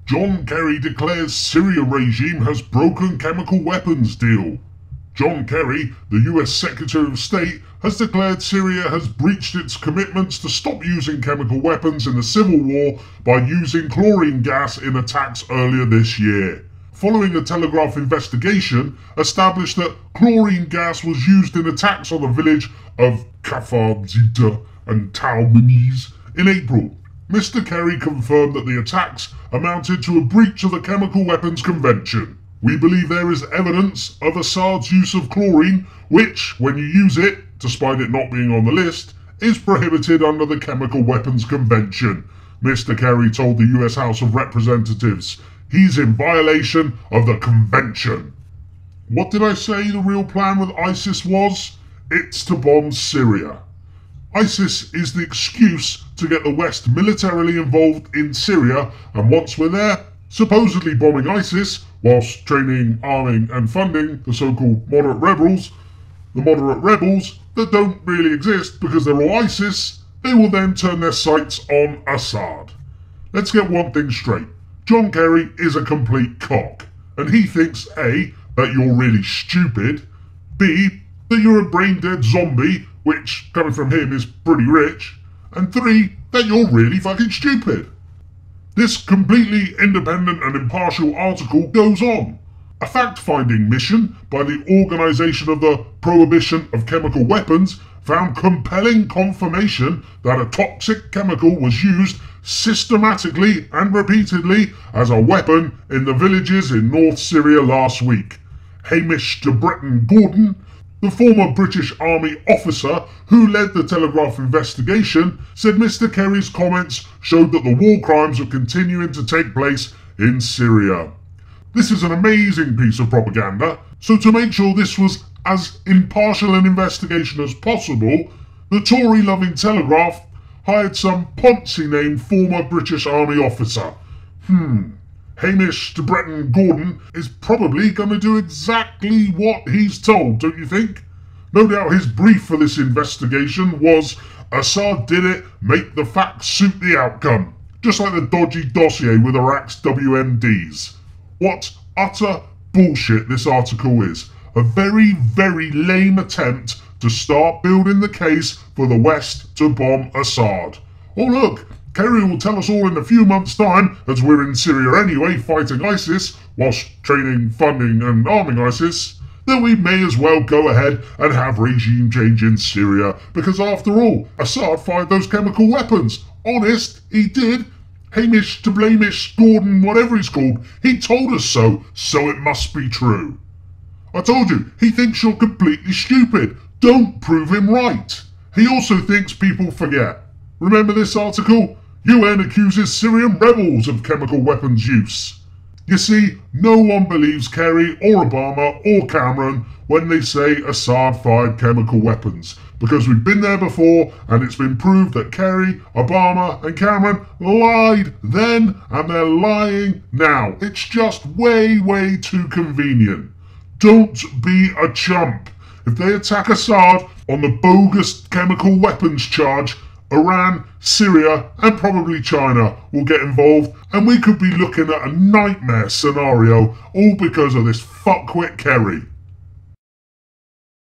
John Kerry declares Syria regime has broken chemical weapons deal. John Kerry, the US Secretary of State, has declared Syria has breached its commitments to stop using chemical weapons in the civil war by using chlorine gas in attacks earlier this year. Following a Telegraph investigation established that chlorine gas was used in attacks on the village of Kafar Zita and Taumaniz in April. Mr. Kerry confirmed that the attacks amounted to a breach of the Chemical Weapons Convention. We believe there is evidence of Assad's use of chlorine, which, when you use it, despite it not being on the list, is prohibited under the Chemical Weapons Convention, Mr. Kerry told the US House of Representatives. He's in violation of the convention. What did I say the real plan with ISIS was? It's to bomb Syria. ISIS is the excuse to get the West militarily involved in Syria, and once we're there, supposedly bombing ISIS, whilst training, arming and funding the so-called moderate rebels, the moderate rebels that don't really exist because they're all ISIS, they will then turn their sights on Assad. Let's get one thing straight. John Kerry is a complete cock, and he thinks A, that you're really stupid, B, that you're a brain-dead zombie, which, coming from him, is pretty rich, and 3, that you're really fucking stupid. This completely independent and impartial article goes on. A fact-finding mission by the Organisation of the Prohibition of Chemical Weapons found compelling confirmation that a toxic chemical was used systematically and repeatedly as a weapon in the villages in North Syria last week. Hamish de Breton Gordon, the former British Army officer who led the Telegraph investigation, said Mr. Kerry's comments showed that the war crimes were continuing to take place in Syria. This is an amazing piece of propaganda, so to make sure this was as impartial an investigation as possible, the Tory-loving Telegraph hired some Ponzi-named former British Army officer. Hamish de Breton Gordon is probably going to do exactly what he's told, don't you think? No doubt his brief for this investigation was, Assad did it, make the facts suit the outcome. Just like the dodgy dossier with Iraq's WMDs. What utter bullshit this article is. A very, very lame attempt to start building the case for the West to bomb Assad. Oh look, Kerry will tell us all in a few months' time, as we're in Syria anyway fighting ISIS, whilst training, funding and arming ISIS, that we may as well go ahead and have regime change in Syria, because after all, Assad fired those chemical weapons. Honest, he did. Hamish to Blamish Gordon, whatever he's called, he told us so it must be true. I told you, he thinks you're completely stupid. Don't prove him right. He also thinks people forget. Remember this article? UN accuses Syrian rebels of chemical weapons use. You see, no one believes Kerry or Obama or Cameron when they say Assad fired chemical weapons, because we've been there before and it's been proved that Kerry, Obama and Cameron lied then and they're lying now. It's just way, way too convenient. Don't be a chump. If they attack Assad on the bogus chemical weapons charge, Iran, Syria and probably China will get involved, and we could be looking at a nightmare scenario, all because of this fuckwit Kerry.